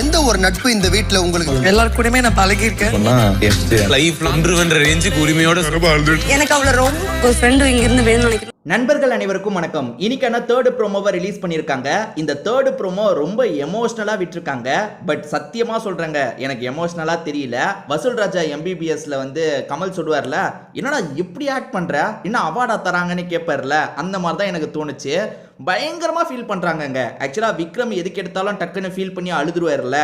எந்த ஒரு நட்பு இந்த வீட்ல உங்களுக்கு எல்லாரும் கூடயுமே நான் பழகி இருக்கேன். எனக்கு அவளை ரொம்ப ஒரு ஃப்ரெண்டு இங்க இருந்து வேணும்னு நினைக்கிறேன். நண்பர்கள் அனைவருக்கும் வணக்கம். இன்னைக்கான தேர்ட் ப்ரோமோவை ரிலீஸ் பண்ணியிருக்காங்க. இந்த தேர்ட் ப்ரோமோ ரொம்ப எமோஷ்னலாக விட்டுருக்காங்க. பட் சத்தியமாக சொல்கிறேங்க, எனக்கு எமோஷ்னலாக தெரியல. வசூல் ராஜா எம்பிபிஎஸ்ல வந்து கமல் சொல்லுவார்ல, என்னடா இப்படி ஆக்ட் பண்ணுற, என்ன அவார்டா தராங்கன்னு கேட்பார்ல, அந்த மாதிரி தான் எனக்கு தோணுச்சு. பயங்கரமாக ஃபீல் பண்ணுறாங்கங்க. ஆக்சுவலாக விக்ரம் எதுக்கு எடுத்தாலும் டக்குன்னு ஃபீல் பண்ணி அழுதுருவார்ல,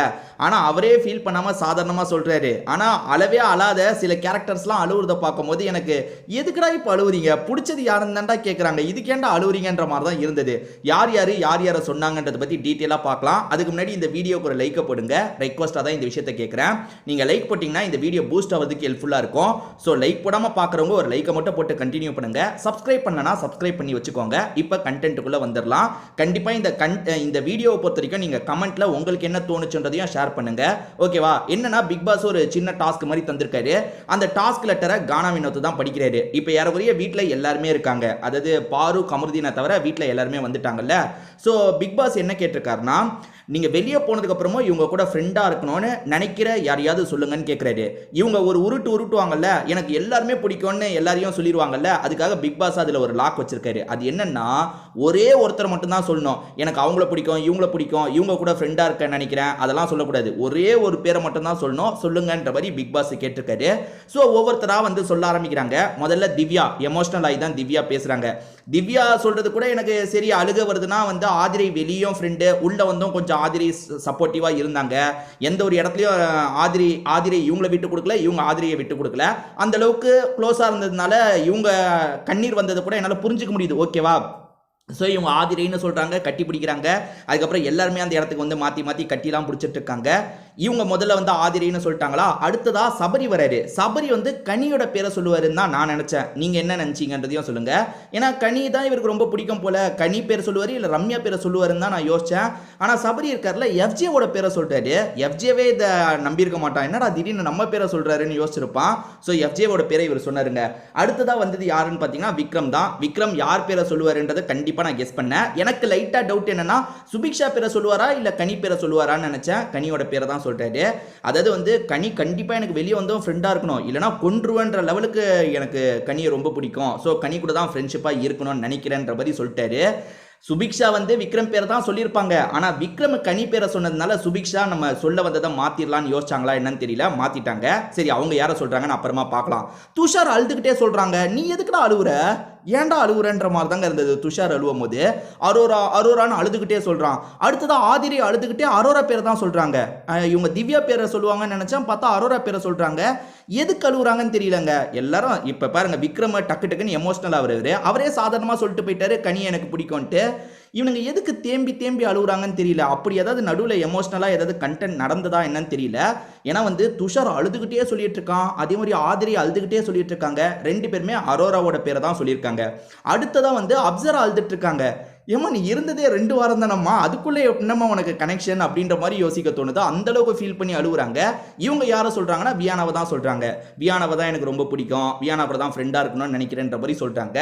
ஆனால் அவரே ஃபீல் பண்ணாமல் சாதாரணமாக சொல்கிறாரு. ஆனால் அளவே அழாத சில கேரக்டர்ஸ்லாம் அழுவுறதை பார்க்கும்போது எனக்கு எதுக்குடா இப்போ அழுவுறீங்க, பிடிச்சது யாருன்னு தான்டா கேட்குறாங்க, இதுக்கேண்டா அழுவுறீங்கன்ற மாதிரி தான் இருந்தது. யார் யாரை சொன்னாங்கன்றதை பற்றி டீட்டெயிலாக பார்க்கலாம். அதுக்கு முன்னாடி இந்த வீடியோக்கு ஒரு லைக்கை போடுங்க. ரெக்வஸ்ட்டாக தான் இந்த விஷயத்தை கேட்குறேன். நீங்கள் லைக் போட்டிங்கன்னா இந்த வீடியோ பூஸ்ட் ஆகிறதுக்கு ஹெல்ப்ஃபுல்லாக இருக்கும். ஸோ லைக் போடாமல் பார்க்குறவங்க ஒரு லைக்கை மட்டும் போட்டு கண்டினியூ பண்ணுங்க. சப்ஸ்கிரைப் பண்ணனா சப்ஸ்கிரைப் பண்ணி வச்சுக்கோங்க. இப்போ கண்டென்ட்டுக்குள்ளே வந்துடலாம். கண்டிப்பாக இந்த வீடியோவை பொறுத்த வரைக்கும் நீங்கள் கமெண்ட்ல உங்களுக்கு என்ன தோணுச்சுன்றதையும் ஷேர் பண்ணுங்க. ஓகேவா? என்னன்னா பிக் பாஸ் ஒரு சின்ன டாஸ்க் மாதிரி தந்திருக்காரு. அந்த டாஸ்க் லெட்டரை கானா வினோத் தான் படிக்கிறாரு. இப்போ யாரைய வீட்டில் எல்லாருமே இருக்காங்க, அதாவது பாரு கமருதீனை தவிர வீட்டில் எல்லாருமே வந்துட்டாங்கல்ல. ஸோ பிக் பாஸ் என்ன கேட்டிருக்காருன்னா, நீங்கள் வெளியே போனதுக்கு அப்புறமும் இவங்க கூட ஃப்ரெண்டாக இருக்கணும்னு நினைக்கிற யாரையாவது சொல்லுங்கன்னு கேட்குறாரு. இவங்க ஒரு உருட்டுவாங்கல்ல, எனக்கு எல்லாருமே பிடிக்கும்னு எல்லாரையும் சொல்லிடுவாங்கல்ல, அதுக்காக பிக் பாஸ் அதில் ஒரு லாக் வச்சிருக்காரு. அது என்னன்னா, ஒரே ஒருத்தர் மட்டும்தான் சொல்லணும், எனக்கு அவங்கள பிடிக்கும், இவங்கள பிடிக்கும், இவங்க கூட ஃப்ரெண்டாக இருக்க நினைக்கிறேன், அதெல்லாம் சொல்லக்கூடாது. ஒரே ஒரு பேரை மட்டும்தான் சொல்லணும், சொல்லுங்கன்ற மாதிரி பிக் பாஸ் கேட்டிருக்காரு. ஸோ ஒவ்வொருத்தராக வந்து சொல்ல ஆரம்பிக்கிறாங்க. முதல்ல திவ்யா, எமோஷனல் ஆகி தான் திவ்யா பேசுகிறாங்க. திவ்யா சொல்றது கூட எனக்கு சரி அழுக வருதுன்னா வந்து ஆதிரை வெளியும் ஃப்ரெண்டு, உள்ள வந்தும் கொஞ்சம் ஆதிரை சப்போர்ட்டிவா இருந்தாங்க. எந்த ஒரு இடத்துலயும் ஆதிரை இவங்களை விட்டு கொடுக்கல, இவங்க ஆதிரையை விட்டு கொடுக்கல. அந்த அளவுக்கு க்ளோஸா இருந்ததுனால இவங்க கண்ணீர் வந்தது கூட என்னால் புரிஞ்சுக்க முடியுது. ஓகேவா? ஸோ இவங்க ஆதிரைன்னு சொல்கிறாங்க, கட்டி பிடிக்கிறாங்க. அதுக்கப்புறம் எல்லாருமே அந்த இடத்துக்கு வந்து மாற்றி கட்டிலாம் பிடிச்சிட்டு இருக்காங்க. இவங்க முதல்ல வந்து ஆதிரைன்னு சொல்லிட்டாங்களா, அடுத்ததா சபரி வராரு. சபரி வந்து கனியோட பேரை சொல்லுவாருன்னு தான் நான் நினச்சேன். நீங்கள் என்ன நினச்சிங்கன்றதையும் சொல்லுங்கள். ஏன்னா கனி தான் இவருக்கு ரொம்ப பிடிக்கும் போல. கனி பேரை சொல்லுவார் இல்லை ரம்யா பேரை சொல்லுவாருன்னு தான் நான் யோசித்தேன். ஆனால் சபரி இருக்கார்ல, எஃப்ஜேவோட பேரை சொல்லிட்டாரு. எஃப்ஜேவே இதை நம்பியிருக்க மாட்டான், என்னடா திடீர்னு நம்ம பேரை சொல்கிறாருன்னு யோசிச்சிருப்பான். ஸோ எஃப்ஜேவோட பேரை இவர் சொன்னாருங்க. அடுத்ததாக வந்தது யாருன்னு பார்த்தீங்கன்னா விக்ரம் தான். விக்ரம் யார் பேரை சொல்லுவாருன்றதை கண்டிப்பாக நான் கெஸ் பண்ணேன். எனக்கு லைட்டா டவுட் என்னன்னா, சுபிக்ஷா பேரை சொல்லுவாரா இல்ல கனி பேரை சொல்லுவாரான்னு நினைச்சேன். கனியோட பேரை தான் சொல்றாரு. அதாவது வந்து கனி கண்டிப்பா எனக்கு வெளியே வந்தும் ஃப்ரெண்டா இருக்கணும், இல்லைனா கொன்றுவன்ற லெவலுக்கு எனக்கு கனியை ரொம்ப பிடிக்கும். ஸோ கனி கூட தான் ஃப்ரெண்ட்ஷிப்பா இருக்கணும்னு நினைக்கிறேன்ற மாதிரி சொல்லிட்டாரு. சுபிக்ஷா வந்து விக்ரம் பேரை தான் சொல்லியிருப்பாங்க. ஆனால் விக்ரம் கனி பேரை சொன்னதுனால சுபிக்ஷா நம்ம சொல்ல வந்ததை மாத்திரலான்னு யோசிச்சாங்களா என்னன்னு தெரியல, மாத்திட்டாங்க. சரி, அவங்க யாரை சொல்றாங்கன்னு அப்புறமா பார்க்கலாம். துஷார் அழுதுகிட்டே சொல்றாங்க, நீ எதுக்குடா அழுவுற, ஏன்டா அழுவுறன்ற மாதிரி தாங்க இருந்தது. துஷார் அழுவும் போது அரோரான்னு அழுதுகிட்டே சொல்றான். அடுத்ததான் ஆதிரி அழுதுகிட்டே அரோரா பேரை தான் சொல்றாங்க. இவங்க திவ்யா பேரை சொல்லுவாங்கன்னு நினைச்சா பார்த்தா அரோரா பேரை சொல்றாங்க. எதுக்கு அழுகுறாங்கன்னு தெரியலங்க. எல்லாரும் இப்ப பாருங்க, விக்ரம் டக்குன்னு எமோஷனல் ஆகுறாரு. அவரே சாதாரணமா சொல்லிட்டு போயிட்டாரு கனி எனக்கு பிடிக்கும்ட்டு. இவனுங்க எதுக்கு தேம்பி அழுகுறாங்கன்னு தெரியல. அப்படி ஏதாவது நடுவில் எமோஷனலாக ஏதாவது கண்டென்ட் நடந்ததா என்னன்னு தெரியல. ஏன்னா வந்து துஷார் அழுதுகிட்டே சொல்லிட்டு இருக்கான், அதே மாதிரி ஆதிரி அழுதுகிட்டே சொல்லிட்டு இருக்காங்க. ரெண்டு பேருமே அரோராவோட பேரை தான் சொல்லியிருக்காங்க. அடுத்ததான் வந்து அப்சரா அழுதுட்டு இருக்காங்க. ஏமா நீ இருந்ததே 2 வாரம் தானம்மா, அதுக்குள்ளே என்னம்மா உனக்கு கனெக்ஷன் அப்படின்ற மாதிரி யோசிக்க தோணுது. அந்த அளவுக்கு ஃபீல் பண்ணி அழுகுறாங்க. இவங்க யாரை சொல்றாங்கன்னா வியானாவை தான் சொல்றாங்க. வியானாவை தான் எனக்கு ரொம்ப பிடிக்கும், வியானாவை தான் ஃப்ரெண்டா இருக்கணும்னு நினைக்கிறேன்ற மாதிரி சொல்றாங்க.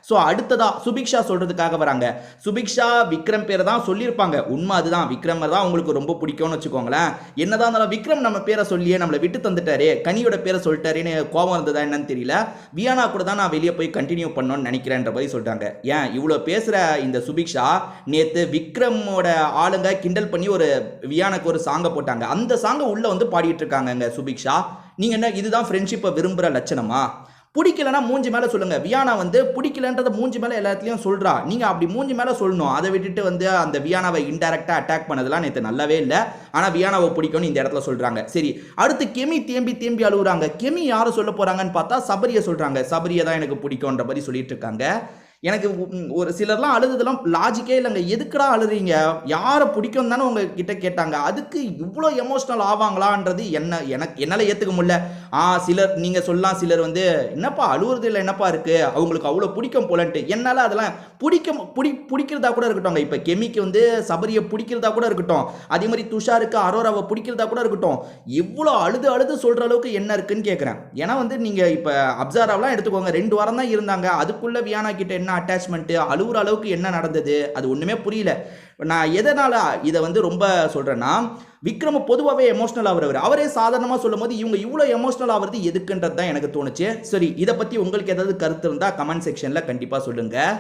ஸோ அடுத்ததா சுபிக்ஷா சொல்றதுக்காக வராங்க. சுபிக்ஷா விக்ரம் பேரை தான் சொல்லியிருப்பாங்க. உண்மை அதுதான், விக்ரம் தான் உங்களுக்கு ரொம்ப பிடிக்கும்னு வச்சுக்கோங்களேன். என்னதான் இருந்தாலும் விக்ரம் நம்ம பேரை சொல்லியே நம்மளை விட்டு தந்துட்டாரு, கனியோட பேரை சொல்லிட்டாருன்னு கோபம் இருந்ததா என்னன்னு தெரியல. வியானா கூட தான் நான் வெளியே போய் கண்டினியூ பண்ணணும்னு நினைக்கிறேன்ற மாதிரி சொல்றாங்க. ஏன் இவ்வளோ பேசுற இந்த சுபிக்ஷா நேத்து விக்ரமோட ஆளுங்க கிண்டல் பண்ணி ஒரு வியானுக்கு ஒரு சாங்கை போட்டாங்க. அந்த சாங்கை உள்ள வந்து பாடிட்டு இருக்காங்க சுபிக்ஷா. நீங்க என்ன இதுதான் ஃப்ரெண்ட்ஷிப்பை விரும்புற லட்சணமா? பிடிக்கலன்னா மூஞ்சி மேலே சொல்லுங்க. வியானா வந்து பிடிக்கலன்றத மூஞ்சி மேலே எல்லாத்துலையும் சொல்றா. நீங்க அப்படி மூஞ்சி மேலே சொல்லணும். அதை விட்டுட்டு வந்து அந்த வியானாவை இன்டைரக்டா அட்டாக் பண்ணதெல்லாம் நேற்று நல்லாவே இல்லை. ஆனால் வியானாவை பிடிக்கும்னு இந்த இடத்துல சொல்றாங்க. சரி, அடுத்து கெமி தேம்பி அழுகுறாங்க. கெமி யாரை சொல்ல போறாங்கன்னு பார்த்தா சபரியை சொல்றாங்க. சபரியை தான் எனக்கு பிடிக்கும்ன்ற மாதிரி சொல்லிட்டு இருக்காங்க. எனக்கு ஒரு சிலர்லாம் அழுதுதெல்லாம் லாஜிக்கே இல்லைங்க. எதுக்குடா அழுறீங்க, யாரை பிடிக்கும் தானே உங்ககிட்ட கேட்டாங்க, அதுக்கு இவ்வளோ எமோஷ்னல் ஆவாங்களான்றது என்னால் ஏற்றுக்க முடியல. சிலர் நீங்கள் சொல்லலாம், சிலர் வந்து என்னப்பா அழுவுறது இல்லை என்னப்பா இருக்குது, அவங்களுக்கு அவ்வளோ பிடிக்கும் போலன்ட்டு. என்னால் அதெல்லாம் பிடிக்கிறதா கூட இருக்கட்டும். இப்போ கெமிக்கு வந்து சபரியை பிடிக்கிறதா கூட இருக்கட்டும், அதே மாதிரி துஷாருக்கு அரோராவை பிடிக்கிறதா கூட இருக்கட்டும், இவ்வளோ அழுது சொல்கிற அளவுக்கு என்ன இருக்குன்னு கேட்குறேன். ஏன்னா வந்து நீங்கள் இப்போ அப்சராவெலாம் எடுத்துக்கோங்க, 2 வாரம் தான் இருந்தாங்க. அதுக்குள்ளே வியானா கிட்ட என்ன என்ன அட்டாச்மெண்ட், அழுகுற அளவுக்கு என்ன நடந்தது, அது ஒண்ணுமே புரியல. நான் எதனால இதை வந்து ரொம்ப சொல்றேன்னா, விக்ரம் பொதுவாகவே எமோஷனல் ஆகிறவர். அவரே சாதாரணமாக சொல்லும் போது இவங்க இவ்வளோ எமோஷனல் ஆகிறது எதுக்குன்றது தான் எனக்கு தோணுச்சு. சரி, இதை பற்றி உங்களுக்கு ஏதாவது கருத்து இருந்தால் கமெண்ட் செக்ஷனில் கண்டிப்பாக சொல்லுங்கள்.